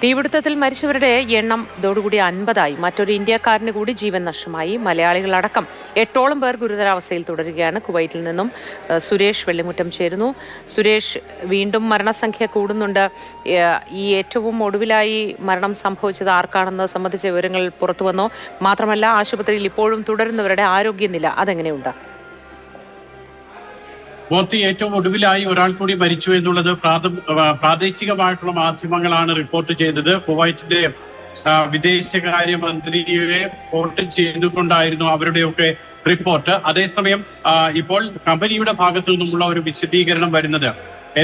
തീപിടുത്തത്തിൽ മരിച്ചവരുടെ എണ്ണം ഇതോടുകൂടി 50ആയി. മറ്റൊരു ഇന്ത്യക്കാരന് കൂടി ജീവൻ നഷ്ടമായി. മലയാളികളടക്കം 8ഓളം പേർ ഗുരുതരാവസ്ഥയിൽ തുടരുകയാണ്. കുവൈറ്റിൽ നിന്നും സുരേഷ് വെള്ളിമുറ്റം ചേരുന്നു. സുരേഷ്, വീണ്ടും മരണസംഖ്യ കൂടുന്നുണ്ട്. ഈ ഏറ്റവും ഒടുവിലായി മരണം സംഭവിച്ചത് ആർക്കാണെന്ന് സംബന്ധിച്ച വിവരങ്ങൾ പുറത്തുവന്നോ? മാത്രമല്ല, ആശുപത്രിയിൽ ഇപ്പോഴും തുടരുന്നവരുടെ ആരോഗ്യനില അതെങ്ങനെയുണ്ട്? മോത്തി, ഏറ്റവും ഒടുവിലായി ഒരാൾ കൂടി മരിച്ചു എന്നുള്ളത് പ്രാദേശികമായിട്ടുള്ള മാധ്യമങ്ങളാണ് റിപ്പോർട്ട് ചെയ്തത്. കുവൈറ്റിന്റെ വിദേശകാര്യമന്ത്രിയെ റിപ്പോർട്ട് ചെയ്തുകൊണ്ടായിരുന്നു അവരുടെയൊക്കെ റിപ്പോർട്ട്. അതേസമയം ഇപ്പോൾ കമ്പനിയുടെ ഭാഗത്തു നിന്നുമുള്ള ഒരു വിശദീകരണം വരുന്നത്,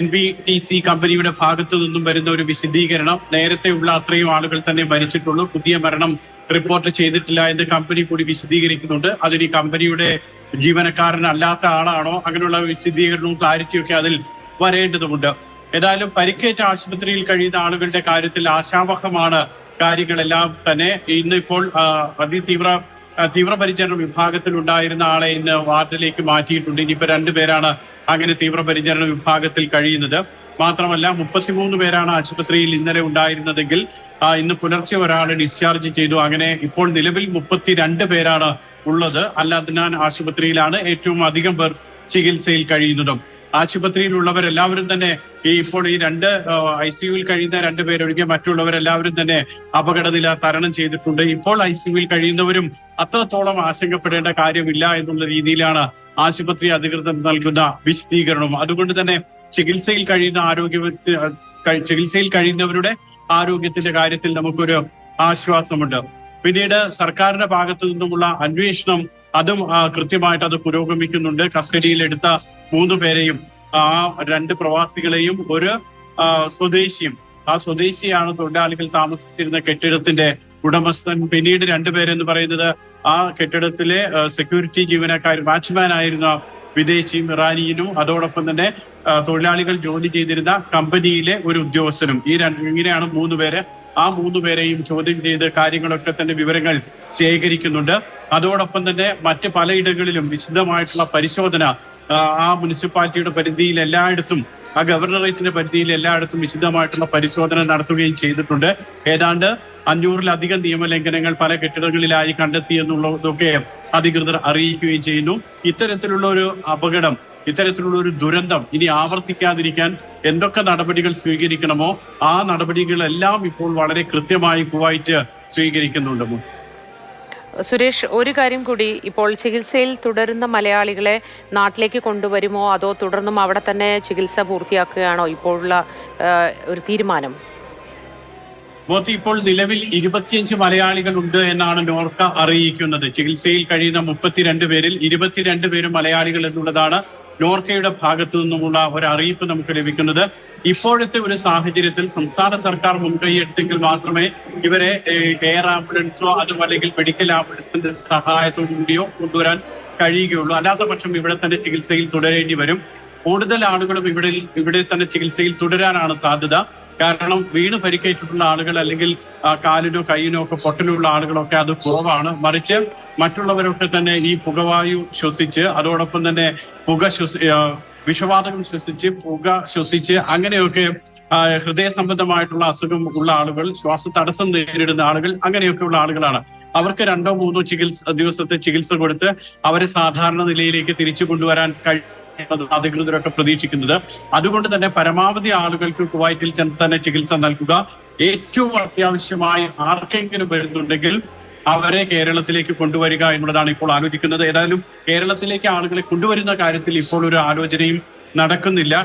NBTC കമ്പനിയുടെ ഭാഗത്തു നിന്നും വരുന്ന ഒരു വിശദീകരണം, നേരത്തെയുള്ള അത്രയും ആളുകൾ തന്നെ മരിച്ചിട്ടുള്ളൂ, പുതിയ മരണം റിപ്പോർട്ട് ചെയ്തിട്ടില്ല എന്ന് കമ്പനി കൂടി വിശദീകരിക്കുന്നുണ്ട്. അതിന് ഈ കമ്പനിയുടെ ജീവനക്കാരനല്ലാത്ത ആളാണോ, അങ്ങനെയുള്ള വിശദീകരണവും ക്ലാരിറ്റിയൊക്കെ അതിൽ വരേണ്ടതുണ്ട്. ഏതായാലും പരിക്കേറ്റ ആശുപത്രിയിൽ കഴിയുന്ന ആളുകളുടെ കാര്യത്തിൽ ആശാവഹമാണ് കാര്യങ്ങളെല്ലാം തന്നെ. ഇന്നിപ്പോൾ തീവ്രപരിചരണ വിഭാഗത്തിൽ ഉണ്ടായിരുന്ന ആളെ ഇന്ന് വാർഡിലേക്ക് മാറ്റിയിട്ടുണ്ട്. ഇനിയിപ്പോ 2 പേരാണ് അങ്ങനെ തീവ്രപരിചരണ വിഭാഗത്തിൽ കഴിയുന്നത്. മാത്രമല്ല 33 പേരാണ് ആശുപത്രിയിൽ ഇന്നലെ ഉണ്ടായിരുന്നതെങ്കിൽ ഇന്ന് പുലർച്ചെ ഒരാളെ ഡിസ്ചാർജ് ചെയ്തു. അങ്ങനെ ഇപ്പോൾ നിലവിൽ 32 പേരാണ് ഉള്ളത്. അൽ-അദ്നാൻ ആശുപത്രിയിലാണ് ഏറ്റവും അധികം പേർ ചികിത്സയിൽ കഴിയുന്നതും. ആശുപത്രിയിലുള്ളവരെല്ലാവരും തന്നെ ഇപ്പോൾ ഈ 2 ICUവിൽ കഴിയുന്ന 2 പേരൊഴികെ മറ്റുള്ളവരെല്ലാവരും തന്നെ അപകടനില തരണം ചെയ്തിട്ടുണ്ട്. ഇപ്പോൾ ICUവിൽ കഴിയുന്നവരും അത്രത്തോളം ആശങ്കപ്പെടേണ്ട കാര്യമില്ല എന്നുള്ള രീതിയിലാണ് ആശുപത്രി അധികൃതർ നൽകുന്ന വിശദീകരണം. അതുകൊണ്ട് തന്നെ ചികിത്സയിൽ കഴിയുന്നവരുടെ ആരോഗ്യത്തിന്റെ കാര്യത്തിൽ നമുക്കൊരു ആശ്വാസമുണ്ട്. പിന്നീട് സർക്കാരിന്റെ ഭാഗത്തു നിന്നുമുള്ള അന്വേഷണം അതും കൃത്യമായിട്ട് അത് പുരോഗമിക്കുന്നുണ്ട്. കസ്റ്റഡിയിലെടുത്ത 3 പേരെയും, ആ 2 പ്രവാസികളെയും ഒരു സ്വദേശിയും, ആ സ്വദേശിയാണ് തൊഴിലാളികൾ താമസിച്ചിരുന്ന കെട്ടിടത്തിന്റെ ഉടമസ്ഥൻ. പിന്നീട് 2 പേരെന്ന് പറയുന്നത് ആ കെട്ടിടത്തിലെ സെക്യൂരിറ്റി ജീവനക്കാർ, വാച്ച്മാൻ ആയിരുന്ന വിദേശിയും ഇറാനിയനും, അതോടൊപ്പം തന്നെ തൊഴിലാളികൾ ജോലി ചെയ്തിരുന്ന കമ്പനിയിലെ ഒരു ഉദ്യോഗസ്ഥനും. ഇങ്ങനെയാണ് 3 പേര്. ആ 3 പേരെയും ചോദ്യം ചെയ്ത് കാര്യങ്ങളൊക്കെ തന്നെ വിവരങ്ങൾ ശേഖരിക്കുന്നുണ്ട്. അതോടൊപ്പം തന്നെ മറ്റ് പലയിടങ്ങളിലും വിശദമായിട്ടുള്ള പരിശോധന ആ മുനിസിപ്പാലിറ്റിയുടെ പരിധിയിൽ എല്ലായിടത്തും, ആ ഗവർണറേറ്റിന്റെ പരിധിയിൽ എല്ലായിടത്തും വിശദമായിട്ടുള്ള പരിശോധന നടത്തുകയും ചെയ്തിട്ടുണ്ട്. ഏതാണ്ട് 500-ലധികം നിയമലംഘനങ്ങൾ പല കെട്ടിടങ്ങളിലായി കണ്ടെത്തി എന്നുള്ളതൊക്കെ അധികൃതർ അറിയിക്കുകയും ചെയ്യുന്നു. ഇത്തരത്തിലുള്ള ഒരു അപകടം, ഇത്തരത്തിലുള്ള ഒരു ദുരന്തം ഇനി ആവർത്തിക്കാതിരിക്കാൻ എന്തൊക്കെ നടപടികൾ സ്വീകരിക്കണമോ ആ നടപടികളെല്ലാം ഇപ്പോൾ വളരെ കൃത്യമായി കുവൈറ്റ് സ്വീകരിക്കുന്നുണ്ട്. സുരേഷ്, ഒരു കാര്യം കൂടി, ഇപ്പോൾ ചികിത്സയിൽ തുടരുന്ന മലയാളികളെ നാട്ടിലേക്ക് കൊണ്ടുവരുമോ അതോ തുടർന്നും അവിടെ തന്നെ ചികിത്സ പൂർത്തിയാക്കുകയാണോ ഇപ്പോഴുള്ള ഒരു തീരുമാനം? മോത്തി, ഇപ്പോൾ നിലവിൽ 25 മലയാളികൾ ഉണ്ട് എന്നാണ് നോർക്ക അറിയിക്കുന്നത്. ചികിത്സയിൽ കഴിയുന്ന 32 പേരിൽ 22 പേരും മലയാളികൾ എന്നുള്ളതാണ് നോർക്കയുടെ ഭാഗത്തു നിന്നുമുള്ള ഒരു അറിയിപ്പ് നമുക്ക് ലഭിക്കുന്നത്. ഇപ്പോഴത്തെ ഒരു സാഹചര്യത്തിൽ സംസ്ഥാന സർക്കാർ മുൻകൈയെടുത്തെങ്കിൽ മാത്രമേ ഇവരെ എയർ ആംബുലൻസോ അതും അല്ലെങ്കിൽ മെഡിക്കൽ ആംബുലൻസിന്റെ സഹായത്തോടു കൂടിയോ കൊണ്ടുവരാൻ കഴിയുകയുള്ളൂ. അല്ലാത്ത പക്ഷം ഇവിടെ തന്നെ ചികിത്സയിൽ തുടരേണ്ടി വരും. കൂടുതൽ ആളുകളും ഇവിടെ തന്നെ ചികിത്സയിൽ തുടരാനാണ് സാധ്യത. കാരണം വീണ് പരിക്കേറ്റിട്ടുള്ള ആളുകൾ അല്ലെങ്കിൽ കാലിനോ കൈയിനോ ഒക്കെ പൊട്ടലുള്ള ആളുകളൊക്കെ അത് കുറവാണ്. മറിച്ച് മറ്റുള്ളവരൊക്കെ തന്നെ ഈ പുകവായു ശ്വസിച്ച്, അതോടൊപ്പം തന്നെ വിഷവാതകം ശ്വസിച്ച്, പുക ശ്വസിച്ച്, അങ്ങനെയൊക്കെ ഹൃദയ സംബന്ധമായിട്ടുള്ള അസുഖം ഉള്ള ആളുകൾ, ശ്വാസ തടസ്സം നേരിടുന്ന ആളുകൾ, അങ്ങനെയൊക്കെയുള്ള ആളുകളാണ്. അവർക്ക് 2-3 ദിവസത്തെ ചികിത്സ കൊടുത്ത് അവരെ സാധാരണ നിലയിലേക്ക് തിരിച്ചു കൊണ്ടുവരാൻ അധികൃതരൊക്കെ പ്രതീക്ഷിക്കുന്നത്. അതുകൊണ്ട് തന്നെ പരമാവധി ആളുകൾക്ക് കുവൈറ്റിൽ തന്നെ ചികിത്സ നൽകുക. ഏറ്റവും അത്യാവശ്യമായി ആർക്കെങ്കിലും വരുന്നുണ്ടെങ്കിൽ അവരെ കേരളത്തിലേക്ക് കൊണ്ടുവരിക എന്നുള്ളതാണ് ഇപ്പോൾ ആലോചിക്കുന്നത്. ഏതായാലും കേരളത്തിലേക്ക് ആളുകളെ കൊണ്ടുവരുന്ന കാര്യത്തിൽ ഇപ്പോൾ ഒരു ആലോചനയും നടക്കുന്നില്ല.